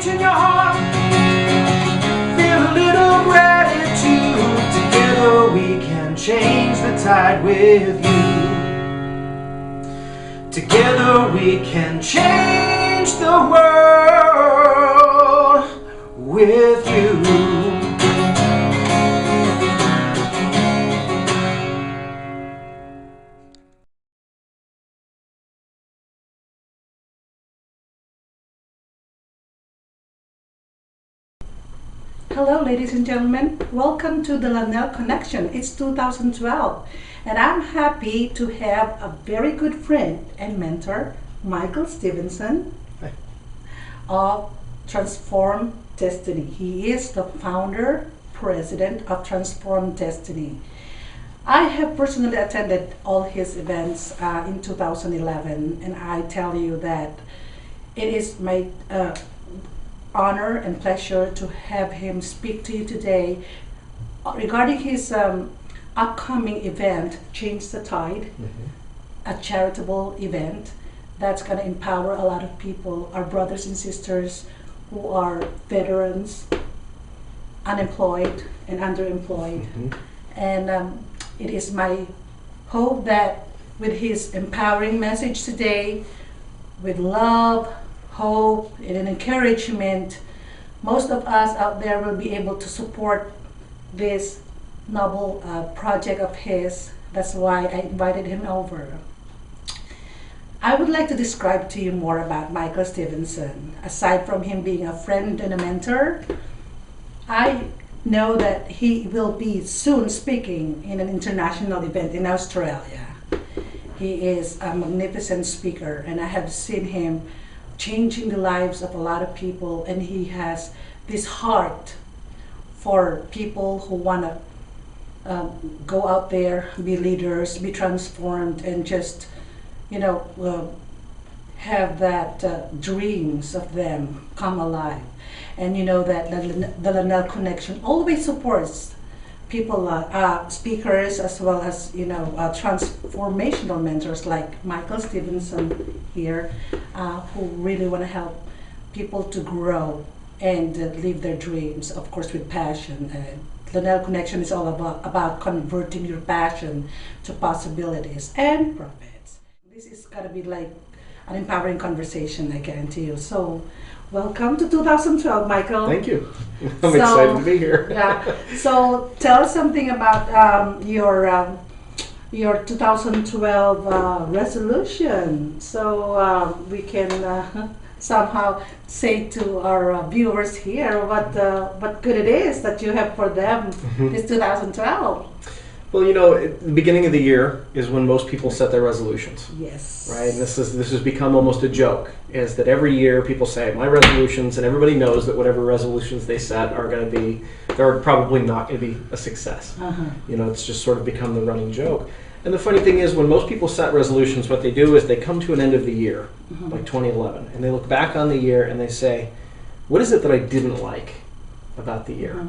change in your heart. Feel a little gratitude. Together we can change the tide with you. Together we can change the world with you. Hello ladies and gentlemen, welcome to the Lanel Connection. It's 2012 and I'm happy to have a very good friend and mentor, Michael Stevenson of ThruTransformDestiny. He is the founder, president of ThruTransformDestiny. I have personally attended all his events in 2011 and I tell you that it is my honor and pleasure to have him speak to you today regarding his upcoming event, Change the Tide, a charitable event that's going to empower a lot of people, our brothers and sisters who are veterans, unemployed and underemployed. And it is my hope that with his empowering message today, with love, hope, and an encouragement, most of us out there will be able to support this noble project of his. That's why I invited him over. I would like to describe to you more about Michael Stevenson. Aside from him being a friend and a mentor, I know that he will be soon speaking in an international event in Australia. He is a magnificent speaker and I have seen him changing the lives of a lot of people, and he has this heart for people who want to go out there, be leaders, be transformed, and just, you know, have that dreams of them come alive. And you know that the Lanel Connection always supports people, speakers, as well as, you know, transformational mentors like Michael Stevenson here, who really want to help people to grow and live their dreams, of course, with passion. Lanel Connection is all about converting your passion to possibilities and profits. This is going to be like an empowering conversation, I guarantee you. So, welcome to 2012, Michael. Thank you. I'm excited to be here. Yeah. So tell us something about your 2012 resolution, so we can somehow say to our viewers here what good it is that you have for them this 2012. Well, you know, at the beginning of the year is when most people set their resolutions. Yes. Right? And this has become almost a joke, is that every year people say, my resolutions, and everybody knows that whatever resolutions they set are going to be, they're probably not going to be a success. You know, it's just sort of become the running joke. And the funny thing is, when most people set resolutions, what they do is they come to an end of the year, like 2011, and they look back on the year and they say, what is it that I didn't like about the year?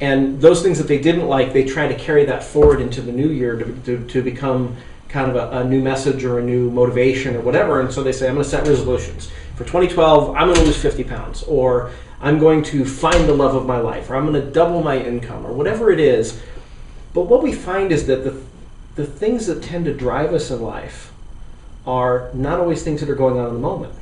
And those things that they didn't like, they try to carry that forward into the new year to become kind of a new message or a new motivation or whatever. And so they say, I'm going to set resolutions. For 2012, I'm going to lose 50 pounds, or I'm going to find the love of my life, or I'm going to double my income, or whatever it is. But what we find is that the things that tend to drive us in life are not always things that are going on in the moment.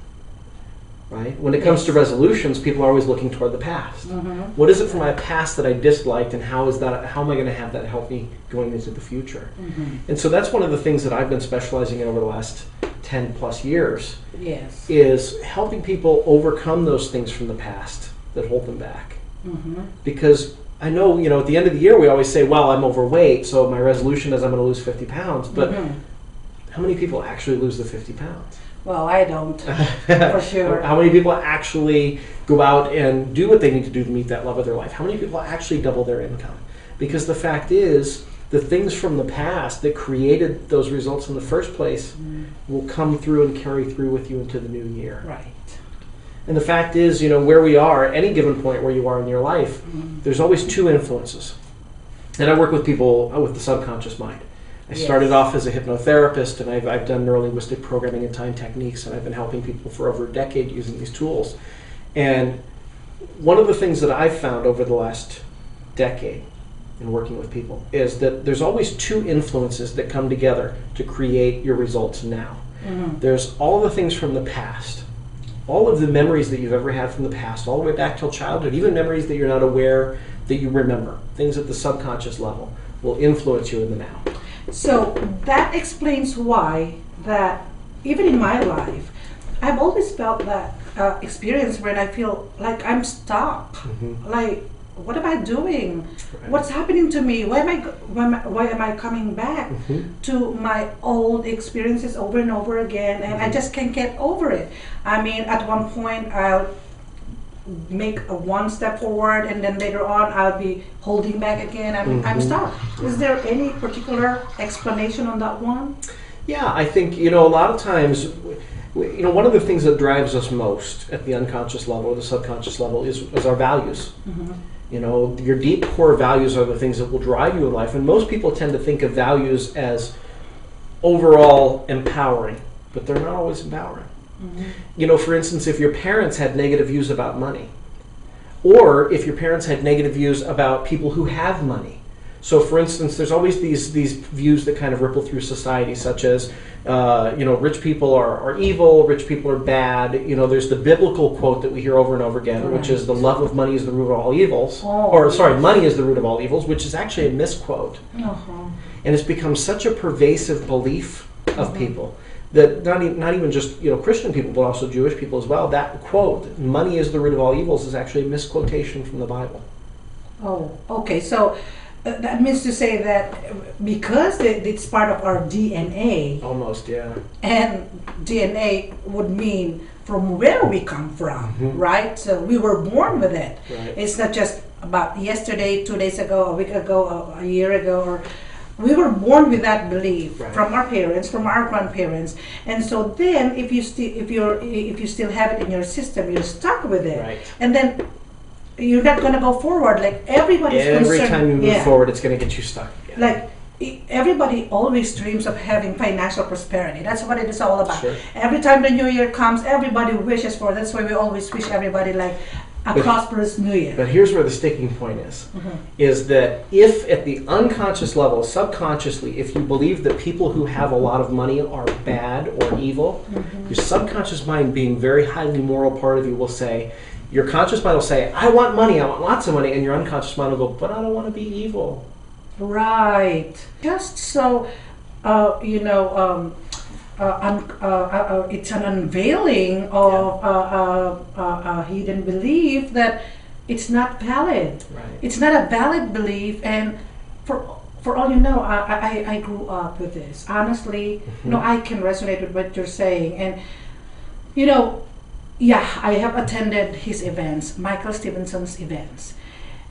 Right? When it comes to resolutions, people are always looking toward the past. What is it from my past that I disliked, and how am I going to have that help me going into the future? And so that's one of the things that I've been specializing in over the last 10 plus years. Yes. Is helping people overcome those things from the past that hold them back. Because I know, you know, at the end of the year we always say, well, I'm overweight, so my resolution is I'm going to lose 50 pounds. But how many people actually lose the 50 pounds? Well, I don't, for sure. How many people actually go out and do what they need to do to meet that love of their life? How many people actually double their income? Because the fact is, the things from the past that created those results in the first place will come through and carry through with you into the new year. Right. And the fact is, you know, where we are, any given point where you are in your life, there's always two influences. And I work with people with the subconscious mind. I started off as a hypnotherapist, and I've done neurolinguistic programming and time techniques, and I've been helping people for over a decade using these tools. And one of the things that I've found over the last decade in working with people is that there's always two influences that come together to create your results now. There's all the things from the past, all of the memories that you've ever had from the past, all the way back till childhood, even memories that you're not aware that you remember, things at the subconscious level will influence you in the now. So that explains why that even in my life, I've always felt that experience when I feel like I'm stuck. Like, what am I doing? Right. What's happening to me? Why am I coming back to my old experiences over and over again? And I just can't get over it. I mean, at one point I'll make a one step forward, and then later on I'll be holding back again. I'm stuck. Is there any particular explanation on that one? Yeah, I think, a lot of times, one of the things that drives us most at the unconscious level or the subconscious level is our values. Your deep core values are the things that will drive you in life, and most people tend to think of values as overall empowering, but they're not always empowering. For instance, if your parents had negative views about money, or if your parents had negative views about people who have money. So, for instance, there's always these views that kind of ripple through society, such as, rich people are evil, rich people are bad. There's the biblical quote that we hear over and over again, which is the love of money is the root of all evils. Money is the root of all evils, which is actually a misquote. And it's become such a pervasive belief of people that not even just Christian people, but also Jewish people as well. That quote, "Money is the root of all evils," is actually a misquotation from the Bible. Oh, okay. So that means to say that because it's part of our DNA. Almost, yeah. And DNA would mean from where we come from, right? So we were born with it. Right. It's not just about yesterday, 2 days ago, a week ago, a year ago, or we were born with that belief from our parents, from our grandparents, and so then if you still have it in your system, you're stuck with it, and then you're not going to go forward. Like everybody's every concerned, time you move forward, it's going to get you stuck again. Like everybody always dreams of having financial prosperity. That's what it is all about. Sure. Every time the new year comes, everybody wishes for. That's why we always wish everybody like a prosperous new year. But here's where the sticking point is that if at the unconscious level, subconsciously, if you believe that people who have a lot of money are bad or evil, your subconscious mind, being very highly moral part of you, will say, your conscious mind will say, I want money, I want lots of money, and your unconscious mind will go, but I don't want to be evil. Right. Just so, it's an unveiling of a hidden belief that it's not valid. Right. It's not a valid belief, and for all you know, I grew up with this. Honestly, I can resonate with what you're saying, and I have attended his events, Michael Stevenson's events,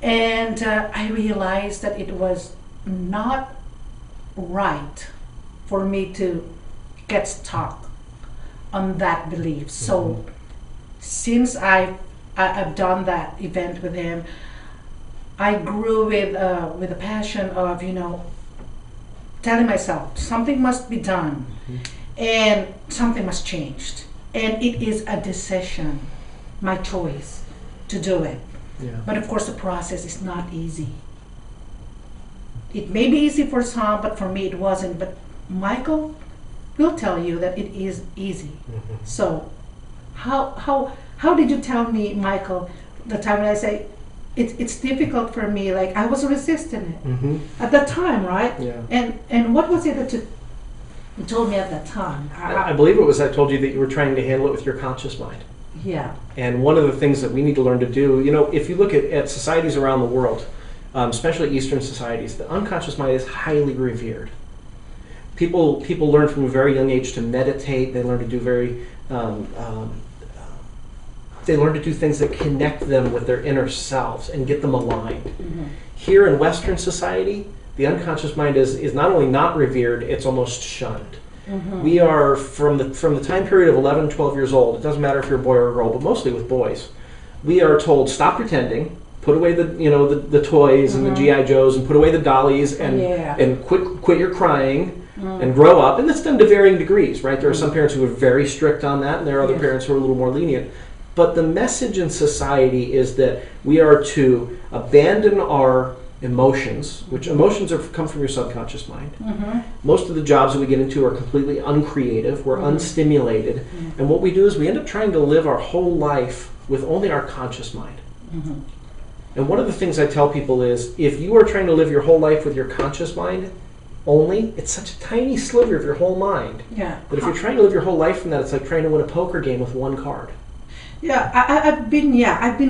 and I realized that it was not right for me to get stuck on that belief. So since I've done that event with him, I grew with a passion of telling myself something must be done and something must change, and it is a decision, my choice to do it. But of course the process is not easy. It may be easy for some, but for me it wasn't. But Michael will tell you that it is easy. So how did you tell me, Michael, the time when I say it's difficult for me, like I was resisting it at that time, right? And what was it that you told me at that time? I believe it was I told you that you were trying to handle it with your conscious mind. And one of the things that we need to learn to do, if you look at societies around the world, especially Eastern societies, the unconscious mind is highly revered. People learn from a very young age to meditate. They learn to do they learn to do things that connect them with their inner selves and get them aligned. Here in Western society, the unconscious mind is not only not revered, it's almost shunned. We are, from the time period of 11, 12 years old, it doesn't matter if you're a boy or a girl, but mostly with boys, we are told, stop pretending, put away the toys and the G.I. Joes, and put away the dollies, and quit your crying, and grow up. And that's done to varying degrees, right? There are some parents who are very strict on that, and there are other parents who are a little more lenient. But the message in society is that we are to abandon our emotions, which emotions come from your subconscious mind. Most of the jobs that we get into are completely uncreative. We're unstimulated. And what we do is we end up trying to live our whole life with only our conscious mind. And one of the things I tell people is, if you are trying to live your whole life with your conscious mind only, it's such a tiny sliver of your whole mind. Yeah. But if you're trying to live your whole life from that, it's like trying to win a poker game with one card. Yeah, I've been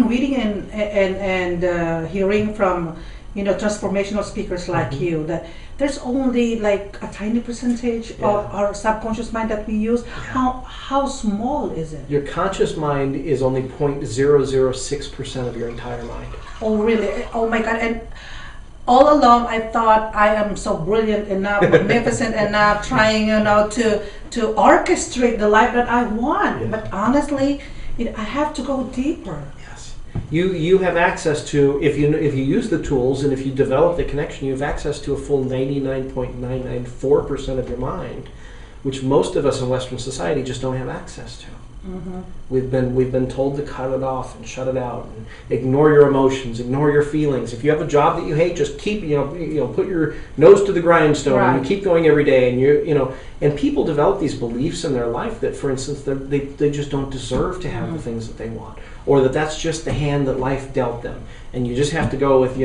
reading and hearing from transformational speakers like you that there's only like a tiny percentage of our subconscious mind that we use. How small is it? Your conscious mind is only 0.006% of your entire mind. Oh really? Oh my God! And all along I thought I am so brilliant enough, magnificent enough, trying to orchestrate the life that I want. Yeah. But honestly, I have to go deeper. Yes. You have access to, if you use the tools and if you develop the connection, you have access to a full 99.994% of your mind, which most of us in Western society just don't have access to. We've been told to cut it off and shut it out and ignore your emotions, ignore your feelings. If you have a job that you hate, just keep put your nose to the grindstone and you keep going every day. And and people develop these beliefs in their life that, for instance, they just don't deserve to have the things that they want, or that's just the hand that life dealt them, and you just have to go with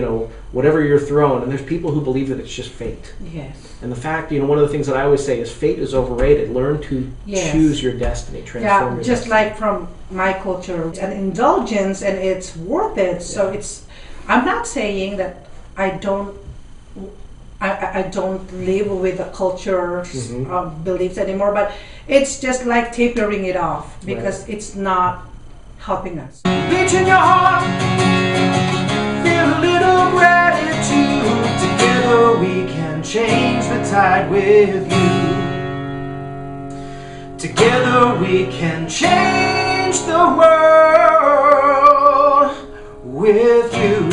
whatever you're thrown. And there's people who believe that it's just fate. Yes. And the fact, one of the things that I always say is fate is overrated. Learn to choose your destiny, transform your just destiny. like from my culture, it's an indulgence and it's worth it. So I'm not saying that I don't live with the culture beliefs anymore, but it's just like tapering it off because it's not helping us. Reach in your heart, feel a little gratitude. Together we can change the tide with you. Together we can change the world with you.